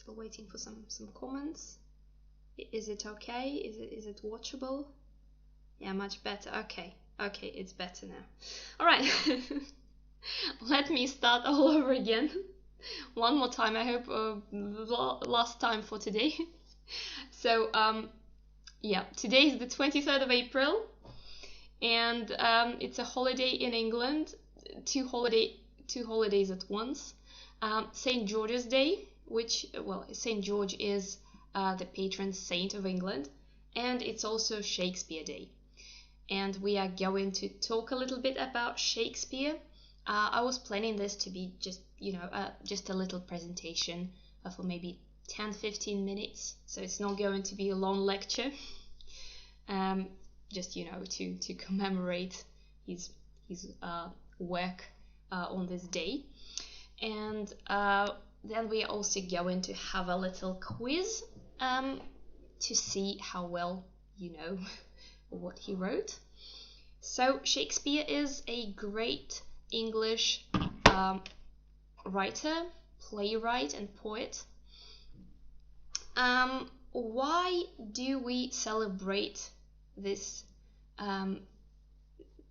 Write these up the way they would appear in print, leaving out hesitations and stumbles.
Still waiting for some comments. Is it okay? Is it watchable? Yeah, much better. Okay, it's better now. All right. Let me start all over again. One more time. I hope last time for today. So yeah, today is the 23rd of April, and it's a holiday in England. Two holidays at once. St. George's Day, which, well, St. George is the patron saint of England, and it's also Shakespeare Day. And we are going to talk a little bit about Shakespeare. I was planning this to be just, just a little presentation for maybe 10-15 minutes, so it's not going to be a long lecture. Just, to commemorate his work on this day. And then we are also going to have a little quiz to see how well you know what he wrote. So Shakespeare is a great English writer, playwright, and poet. Why do we celebrate this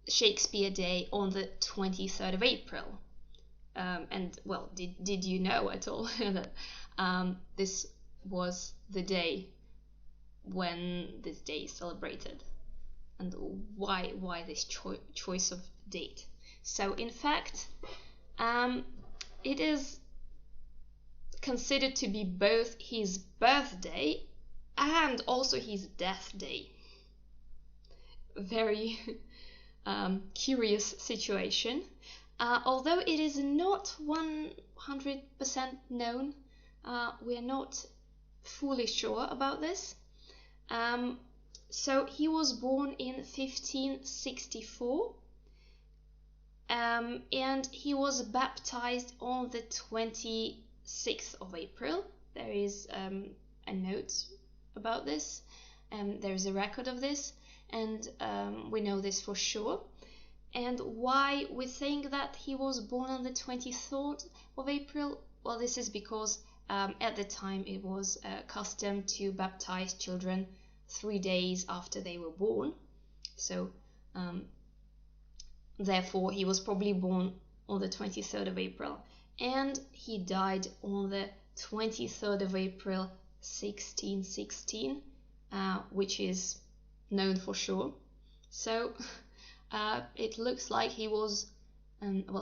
Shakespeare Day on the 23rd of April? And well, did you know at all that this was the day when this day is celebrated? And why this choice of date? So in fact, it is considered to be both his birthday and also his death day. Very curious situation. Although it is not 100% known, we are not fully sure about this. So he was born in 1564, and he was baptized on the 26th of April. There is a note about this, there is a record of this, and we know this for sure. And why we think that he was born on the 23rd of April? Well, this is because at the time it was custom to baptize children 3 days after they were born. So therefore he was probably born on the 23rd of April. And he died on the 23rd of April 1616, which is known for sure. So it looks like he was,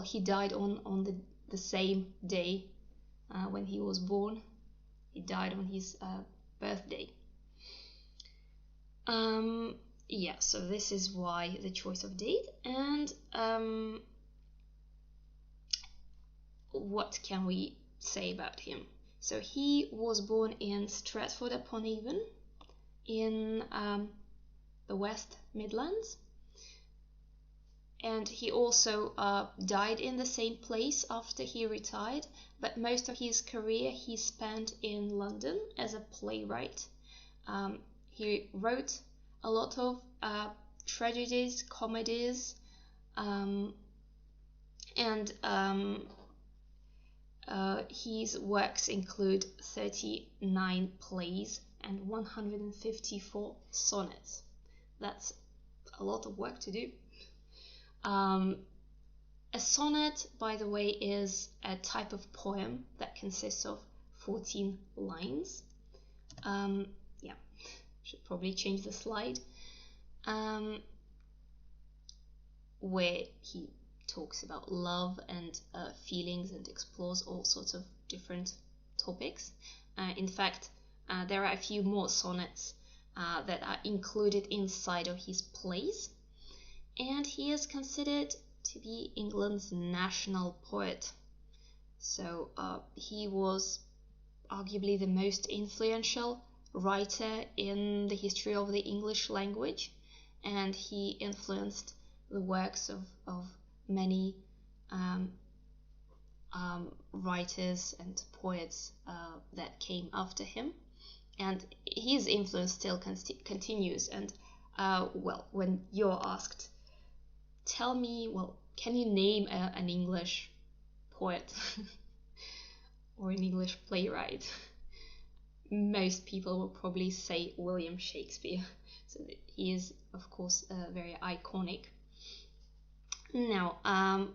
he died on the same day when he was born. He died on his birthday. Yeah, so this is why the choice of date. And what can we say about him? So he was born in Stratford-upon-Avon in the West Midlands. And he also died in the same place after he retired, but most of his career he spent in London as a playwright. He wrote a lot of tragedies, comedies, and his works include 39 plays and 154 sonnets. That's a lot of work to do. A sonnet, by the way, is a type of poem that consists of 14 lines. Yeah, should probably change the slide. Where he talks about love and feelings and explores all sorts of different topics. In fact, there are a few more sonnets that are included inside of his plays. And he is considered to be England's national poet. So he was arguably the most influential writer in the history of the English language, and he influenced the works of many writers and poets that came after him. And his influence still continues. And well, when you're asked, tell me, well, can you name an English poet or an English playwright? most people will probably say William Shakespeare. So he is, of course, very iconic. Now, I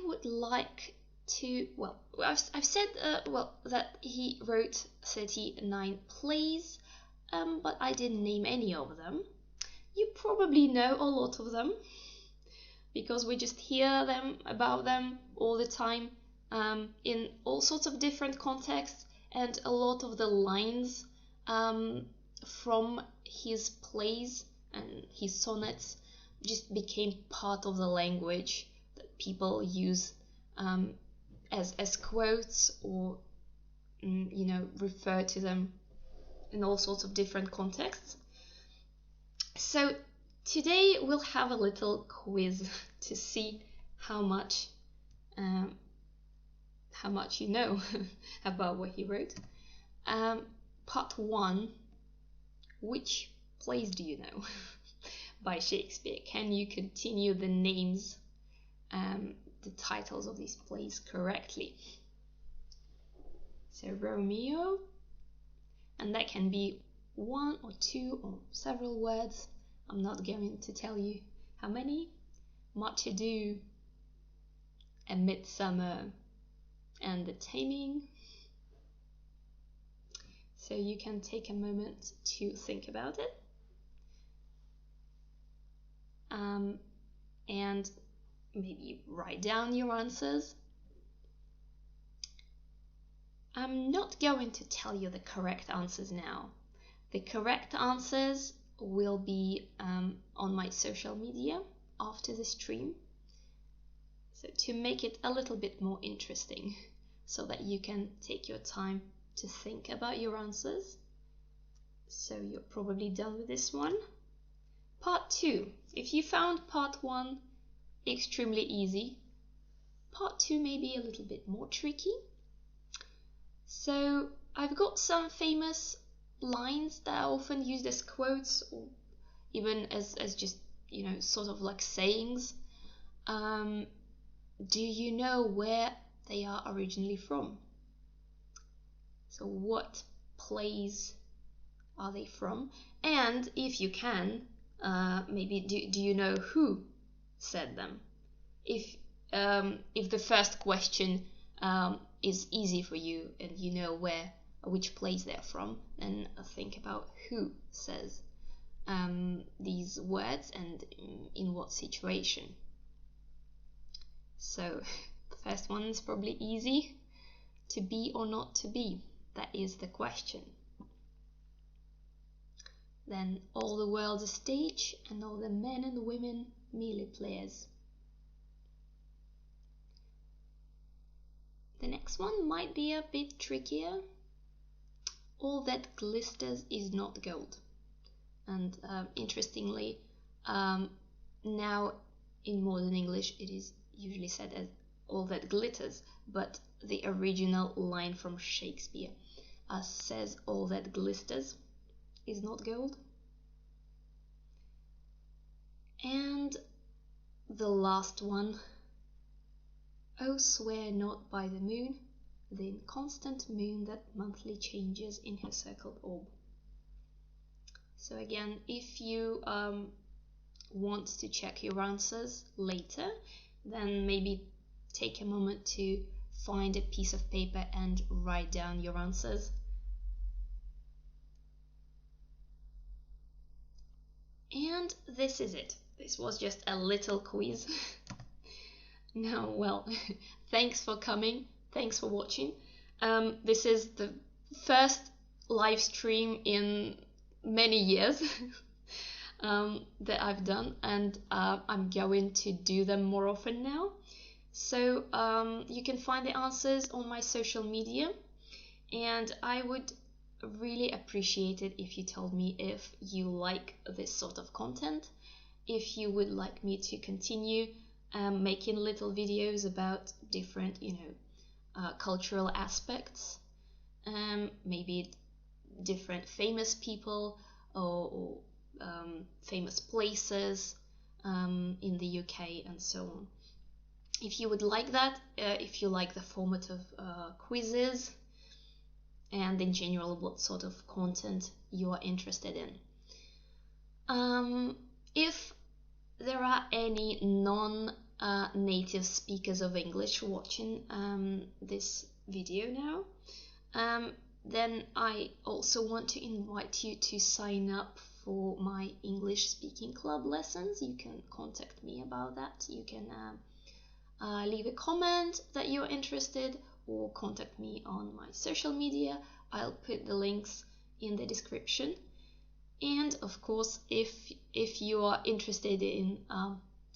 would like to, well, I've said, that he wrote 39 plays, but I didn't name any of them. You probably know a lot of them, because we just hear about them all the time, in all sorts of different contexts, and a lot of the lines from his plays and his sonnets just became part of the language that people use as quotes, or refer to them in all sorts of different contexts. So today we'll have a little quiz to see how much you know about what he wrote. Part 1, which plays do you know by Shakespeare? Can you continue the names, the titles of these plays correctly? So Romeo, and that can be one or two or several words. I'm not going to tell you how many. Much Ado, A Midsummer, and The Taming. So you can take a moment to think about it. And maybe write down your answers. I'm not going to tell you the correct answers now. The correct answers will be on my social media after the stream. So to make it a little bit more interesting, so that you can take your time to think about your answers. So you're probably done with this one. Part 2. If you found part 1 extremely easy, part 2 may be a little bit more tricky. So I've got some famous lines that are often used as quotes, or even as just, sort of like sayings. Do you know where they are originally from? So what plays are they from? And if you can, maybe do you know who said them? If the first question is easy for you and you know which plays they're from, then think about who says these words and in what situation. So the first one is probably easy. To be or not to be? That is the question. Then all the world's a stage, and all the men and women merely players. The next one might be a bit trickier. All that glisters is not gold. And interestingly, now in modern English it is usually said as all that glitters, but the original line from Shakespeare says all that glisters is not gold. And the last one, oh swear not by the moon, the inconstant moon that monthly changes in her circled orb. So again, if you want to check your answers later, then maybe take a moment to find a piece of paper and write down your answers. And this is it. This was just a little quiz. Now, well, thanks for coming. Thanks for watching. This is the first live stream in many years that I've done, and I'm going to do them more often now. So you can find the answers on my social media, and I would really appreciate it if you told me if you like this sort of content, if you would like me to continue making little videos about different, cultural aspects, maybe different famous people or famous places in the UK and so on. If you would like that, if you like the format of quizzes, and in general what sort of content you are interested in. If there are any non-native speakers of English watching this video now, then I also want to invite you to sign up for my English speaking club lessons. You can contact me about that. You can leave a comment that you're interested, or contact me on my social media. I'll put the links in the description. And of course, if you are interested in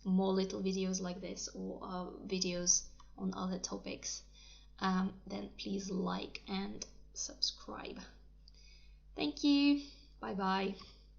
more little videos like this, or videos on other topics, then please like and subscribe. Thank you. Bye bye.